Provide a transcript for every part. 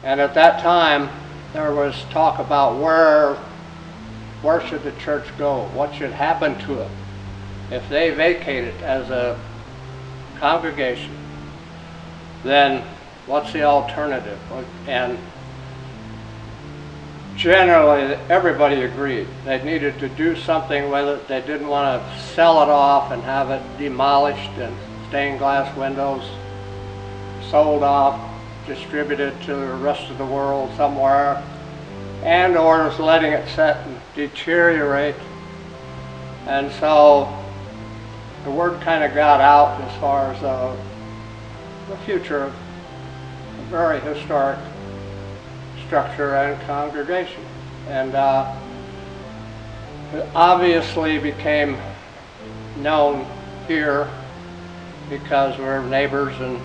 And at that time, there was talk about where should the church go? What should happen to it if they vacate it as a congregation? Then what's the alternative? And generally, everybody agreed they needed to do something with it. They didn't want to sell it off and have it demolished and stained glass windows sold off, distributed to the rest of the world somewhere, and or just letting it sit and deteriorate. And so the word kind of got out as far as the future of a very historic structure and congregation. And it obviously became known here because we're neighbors and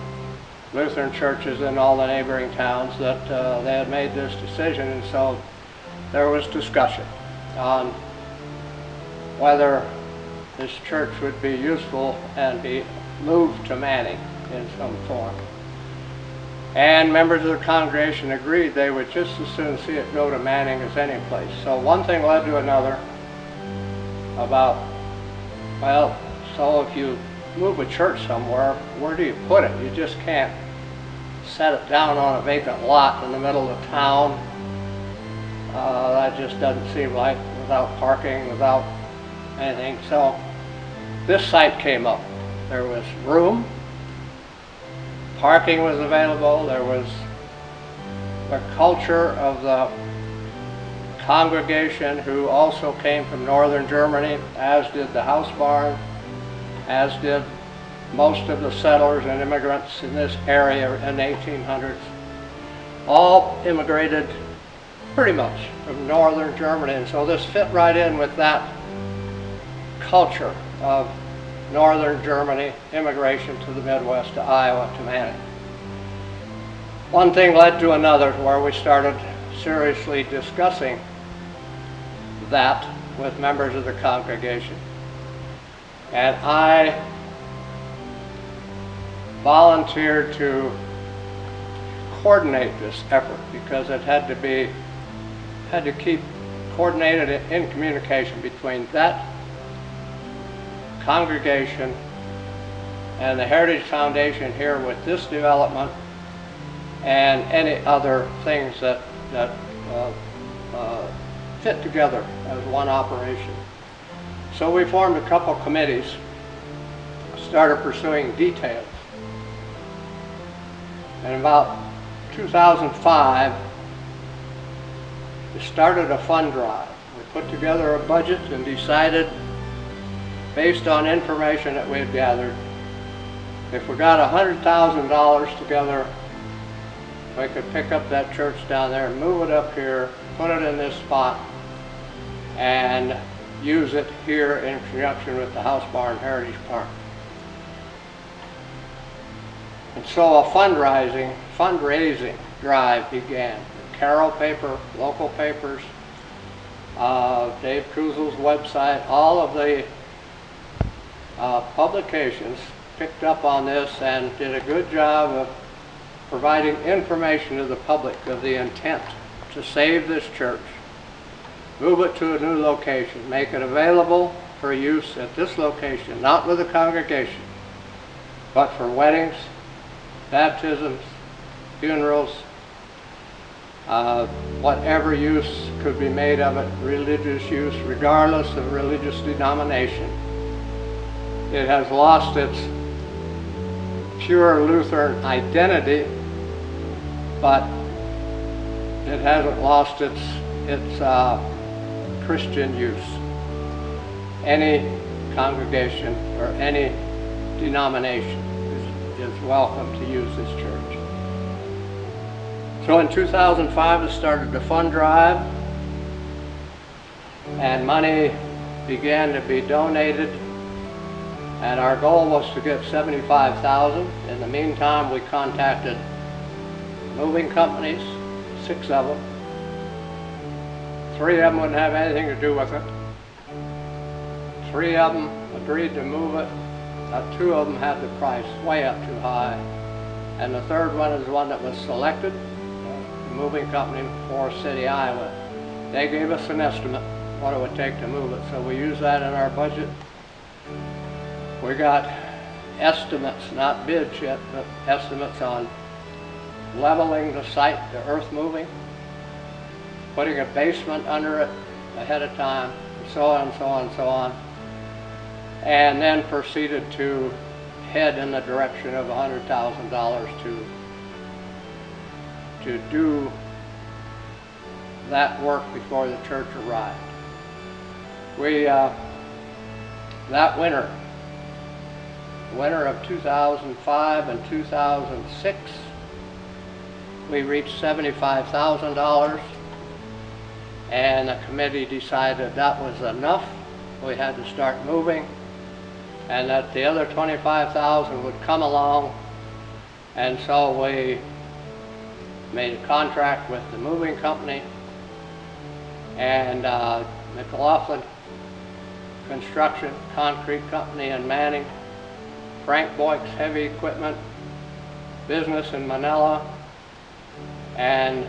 Lutheran churches in all the neighboring towns that they had made this decision, and so there was discussion on whether this church would be useful and be moved to Manning in some form. And members of the congregation agreed they would just as soon see it go to Manning as any place. So one thing led to another about, well, so if you move a church somewhere, where do you put it? You just can't set it down on a vacant lot in the middle of town. That just doesn't seem like, without parking, without anything. So this site came up. There was room, parking was available, there was the culture of the congregation who also came from northern Germany, as did the Hausbarn, as did most of the settlers and immigrants in this area in the 1800s. All immigrated pretty much from northern Germany, and so this fit right in with that culture of northern Germany immigration to the Midwest, to Iowa, to Manning. One thing led to another where we started seriously discussing that with members of the congregation. And I volunteered to coordinate this effort because it had to keep coordinated in communication between that congregation and the Heritage Foundation here with this development and any other things that fit together as one operation. So we formed a couple committees, started pursuing details. And about 2005, we started a fund drive. We put together a budget and decided, based on information that we had gathered, if we got $100,000 together, we could pick up that church down there and move it up here, put it in this spot, and use it here in conjunction with the Hausbarn-Heritage Park. And so a fundraising drive began. Carroll paper, local papers, Dave Kuzel's website, all of the publications picked up on this and did a good job of providing information to the public of the intent to save this church, move it to a new location, make it available for use at this location, not with the congregation, but for weddings, baptisms, funerals, whatever use could be made of it, religious use, regardless of religious denomination. It has lost its pure Lutheran identity, but it hasn't lost its Christian use. Any congregation or any denomination is welcome to use this church. So in 2005, I started the fund drive, and money began to be donated, and our goal was to get $75,000. In the meantime, we contacted moving companies, 6 of them. 3 of them wouldn't have anything to do with it. 3 of them agreed to move it. 2 of them had the price way up too high. And the 3rd one is the one that was selected to moving company in Forest City, Iowa. They gave us an estimate what it would take to move it, so we used that in our budget. We got estimates, not bids yet, but estimates on leveling the site, the earth moving, putting a basement under it ahead of time, and so on, so on, so on. And then proceeded to head in the direction of $100,000 to do that work before the church arrived. We, that winter of 2005 and 2006, we reached $75,000, and the committee decided that was enough. We had to start moving, and that the other $25,000 would come along, and so we made a contract with the moving company, and McLaughlin Construction, Concrete Company in Manning, Frank Boyk's Heavy Equipment business in Manila, and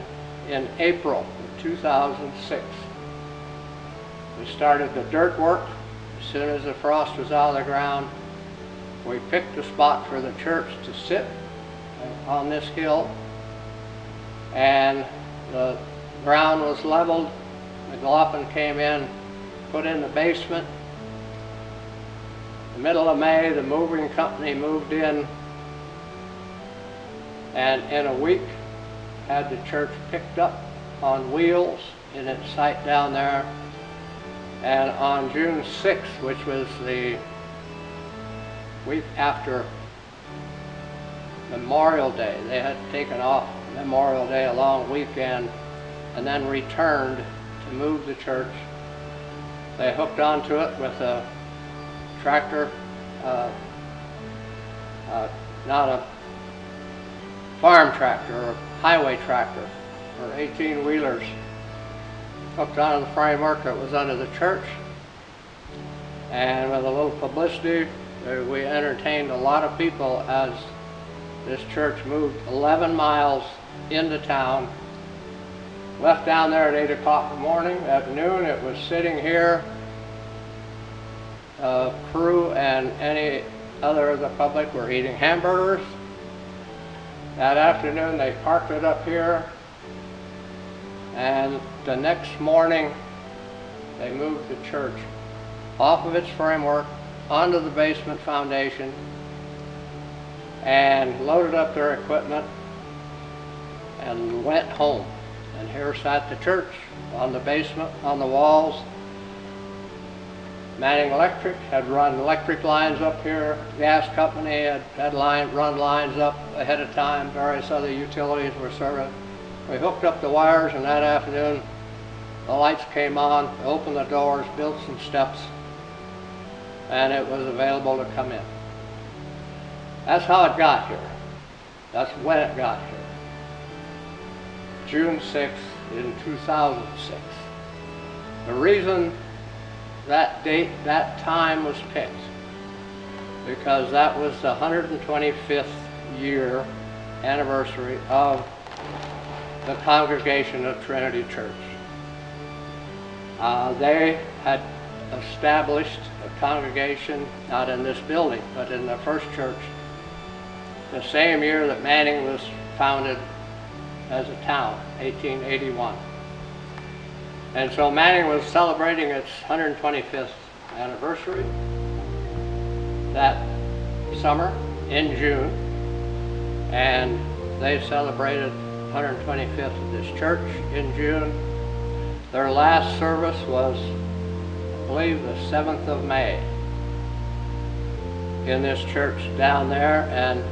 in April of 2006, we started the dirt work. As soon as the frost was out of the ground, we picked a spot for the church to sit on this hill, and the ground was leveled. McLaughlin came in, put in the basement. The middle of May, the moving company moved in, and in a week had the church picked up on wheels in its site down there. And on June 6th, which was the week after Memorial Day, they had taken off Memorial Day, a long weekend, and then returned to move the church. They hooked onto it with a tractor, not a farm tractor or highway tractor, or 18-wheelers, hooked onto the framework that was under the church. And with a little publicity, we entertained a lot of people as this church moved 11 miles into town. Left down there at 8 o'clock in the morning. At noon, it was sitting here. Crew and any other of the public were eating hamburgers. That afternoon, they parked it up here, and the next morning, they moved the church off of its framework onto the basement foundation and loaded up their equipment and went home. And here sat the church on the basement, on the walls. Manning Electric had run electric lines up here. Gas company had run lines up ahead of time. Various other utilities were serving. We hooked up the wires, and that afternoon the lights came on, we opened the doors, built some steps, and it was available to come in. That's how it got here. That's when it got here. June 6th in 2006. The reason that date, that time was picked, because that was the 125th year anniversary of the congregation of Trinity Church. They had established a congregation, not in this building, but in the first church, the same year that Manning was founded as a town, 1881. And so Manning was celebrating its 125th anniversary that summer in June, and they celebrated 125th of this church in June. Their last service was, I believe, the 7th of May in this church down there, and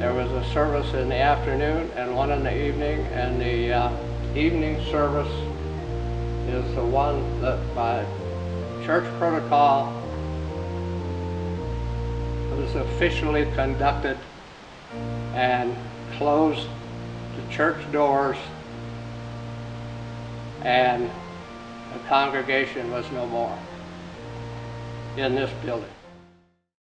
there was a service in the afternoon and one in the evening, and the evening service is the one that by church protocol was officially conducted and closed the church doors, and the congregation was no more in this building.